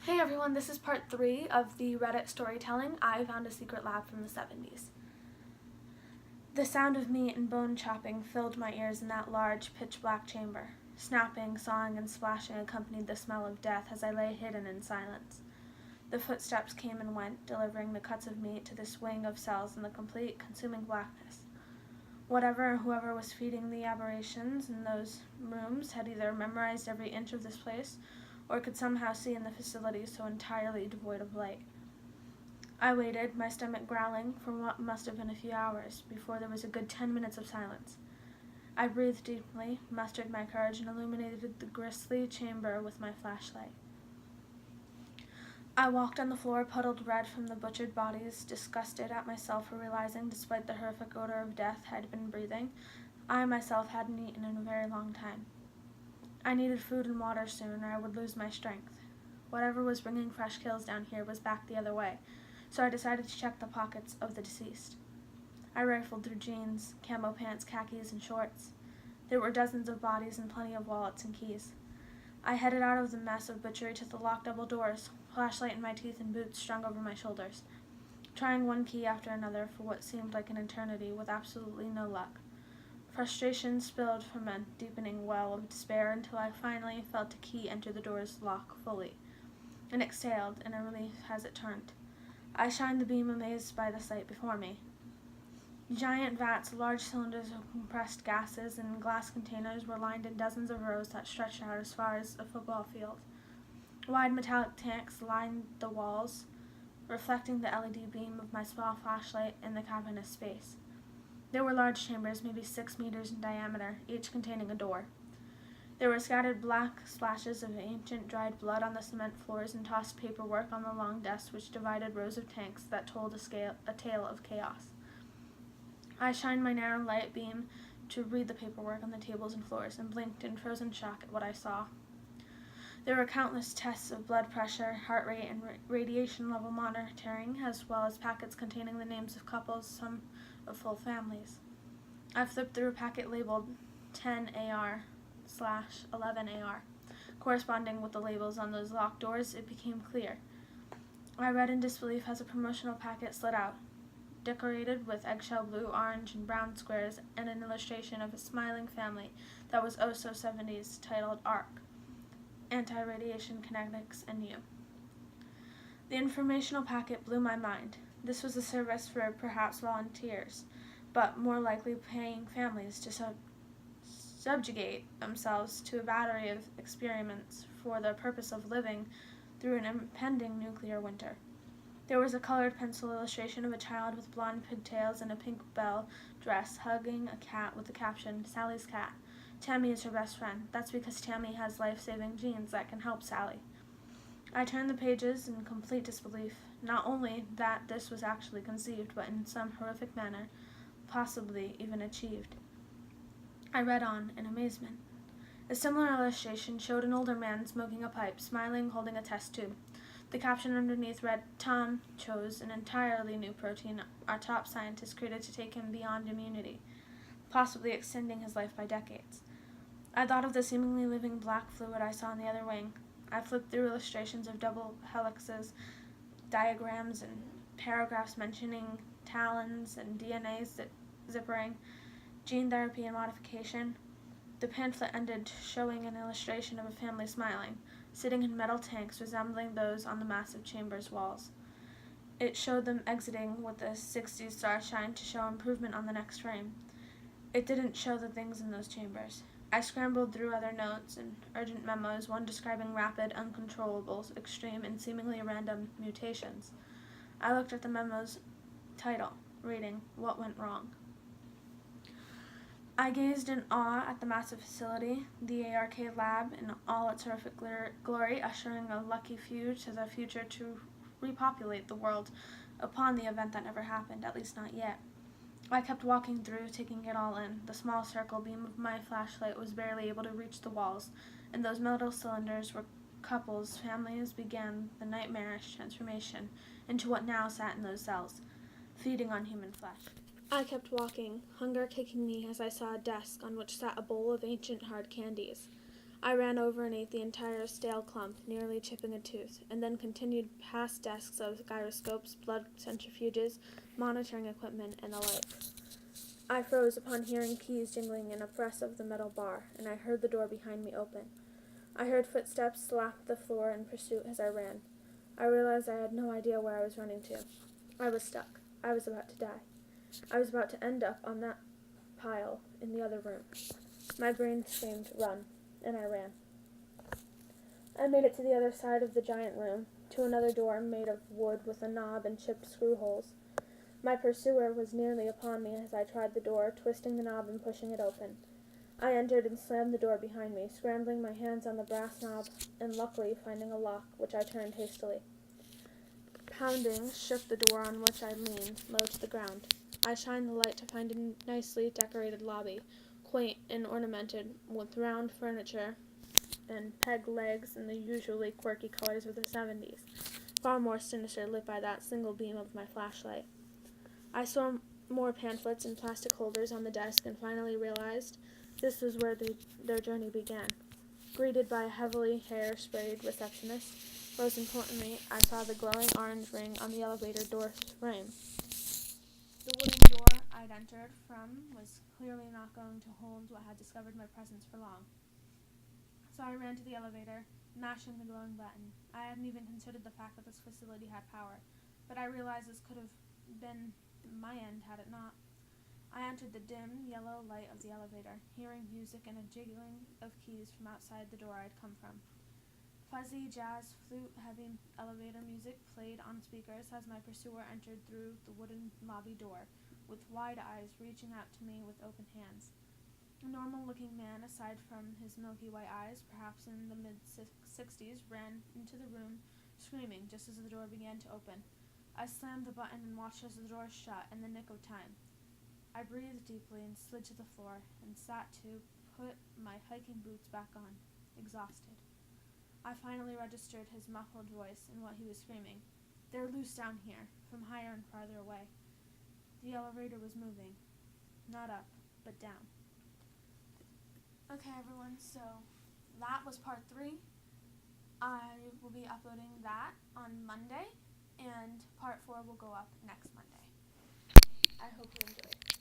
Hey everyone, this is part 3 of the Reddit storytelling I Found a Secret Lab from the 70s. The sound of meat and bone chopping filled my ears in that large, pitch-black chamber. Snapping, sawing, and splashing accompanied the smell of death as I lay hidden in silence. The footsteps came and went, delivering the cuts of meat to this wing of cells in the complete, consuming blackness. Whatever or whoever was feeding the aberrations in those rooms had either memorized every inch of this place or could somehow see in the facility so entirely devoid of light. I waited, my stomach growling, for what must have been a few hours, before there was a good 10 minutes of silence. I breathed deeply, mustered my courage, and illuminated the grisly chamber with my flashlight. I walked on the floor, puddled red from the butchered bodies, disgusted at myself for realizing, despite the horrific odor of death I had been breathing, I myself hadn't eaten in a very long time. I needed food and water soon, or I would lose my strength. Whatever was bringing fresh kills down here was back the other way, so I decided to check the pockets of the deceased. I rifled through jeans, camo pants, khakis, and shorts. There were dozens of bodies and plenty of wallets and keys. I headed out of the mess of butchery to the locked double doors, flashlight in my teeth and boots strung over my shoulders, trying one key after another for what seemed like an eternity with absolutely no luck. Frustration spilled from a deepening well of despair until I finally felt a key enter the door's lock fully, and exhaled in a relief as it turned. I shined the beam, amazed by the sight before me. Giant vats, large cylinders of compressed gases, and glass containers were lined in dozens of rows that stretched out as far as a football field. Wide metallic tanks lined the walls, reflecting the LED beam of my small flashlight in the cavernous space. There were large chambers, maybe 6 meters in diameter, each containing a door. There were scattered black splashes of ancient dried blood on the cement floors and tossed paperwork on the long desks which divided rows of tanks that told a tale of chaos. I shined my narrow light beam to read the paperwork on the tables and floors and blinked in frozen shock at what I saw. There were countless tests of blood pressure, heart rate, and radiation level monitoring, as well as packets containing the names of couples, some of full families. I flipped through a packet labeled 10AR/11AR. Corresponding with the labels on those locked doors, it became clear. I read in disbelief as a promotional packet slid out, decorated with eggshell blue, orange, and brown squares, and an illustration of a smiling family that was oh so 70s, titled ARC, Anti-Radiation Kinetics and You. The informational packet blew my mind. This was a service for perhaps volunteers, but more likely paying families to subjugate themselves to a battery of experiments for the purpose of living through an impending nuclear winter. There was a colored pencil illustration of a child with blonde pigtails and a pink bell dress hugging a cat with the caption, "Sally's cat. Tammy is her best friend. That's because Tammy has life-saving genes that can help Sally." I turned the pages in complete disbelief, not only that this was actually conceived, but in some horrific manner, possibly even achieved. I read on in amazement. A similar illustration showed an older man smoking a pipe, smiling, holding a test tube. The caption underneath read, "Tom chose an entirely new protein our top scientists created to take him beyond immunity, possibly extending his life by decades." I thought of the seemingly living black fluid I saw in the other wing. I flipped through illustrations of double helixes, diagrams, and paragraphs mentioning talons and DNA zippering, gene therapy and modification. The pamphlet ended showing an illustration of a family smiling, sitting in metal tanks resembling those on the massive chamber's walls. It showed them exiting with a 60s starshine to show improvement on the next frame. It didn't show the things in those chambers. I scrambled through other notes and urgent memos, one describing rapid, uncontrollable, extreme, and seemingly random mutations. I looked at the memo's title, reading, "What Went Wrong?" I gazed in awe at the massive facility, the ARK lab in all its horrific glory, ushering a lucky few to the future to repopulate the world upon the event that never happened, at least not yet. I kept walking through, taking it all in. The small circle beam of my flashlight was barely able to reach the walls, and those metal cylinders where couples, families began the nightmarish transformation into what now sat in those cells, feeding on human flesh. I kept walking, hunger kicking me as I saw a desk on which sat a bowl of ancient hard candies. I ran over and ate the entire stale clump, nearly chipping a tooth, and then continued past desks of gyroscopes, blood centrifuges, monitoring equipment, and the like. I froze upon hearing keys jingling in a press of the metal bar, and I heard the door behind me open. I heard footsteps slap the floor in pursuit as I ran. I realized I had no idea where I was running to. I was stuck. I was about to die. I was about to end up on that pile in the other room. My brain screamed, "Run," and I ran. I made it to the other side of the giant room, to another door made of wood with a knob and chipped screw holes. My pursuer was nearly upon me as I tried the door, twisting the knob and pushing it open. I entered and slammed the door behind me, scrambling my hands on the brass knob and luckily finding a lock, which I turned hastily. Pounding shook the door on which I leaned, low to the ground. I shined the light to find a nicely decorated lobby, quaint and ornamented with round furniture and peg legs in the usually quirky colors of the 70s, far more sinister lit by that single beam of my flashlight. I saw more pamphlets and plastic holders on the desk and finally realized this was where their journey began. Greeted by a heavily hair-sprayed receptionist, most importantly, I saw the glowing orange ring on the elevator door frame. The wooden door I'd entered from was clearly not going to hold what had discovered my presence for long. So I ran to the elevator, mashing the glowing button. I hadn't even considered the fact that this facility had power, but I realized this could have been my end had it not. I entered the dim, yellow light of the elevator, hearing music and a jiggling of keys from outside the door I'd come from. Fuzzy jazz flute-heavy elevator music played on speakers as my pursuer entered through the wooden lobby door, with wide eyes reaching out to me with open hands. A normal-looking man, aside from his milky white eyes, perhaps in the mid-60s, ran into the room, screaming just as the door began to open. I slammed the button and watched as the door shut in the nick of time. I breathed deeply and slid to the floor and sat to put my hiking boots back on, exhausted. I finally registered his muffled voice and what he was screaming. "They're loose down here, from higher and farther away." The elevator was moving. Not up, but down. Okay, everyone, so that was part 3. I will be uploading that on Monday, and part 4 will go up next Monday. I hope you enjoyed.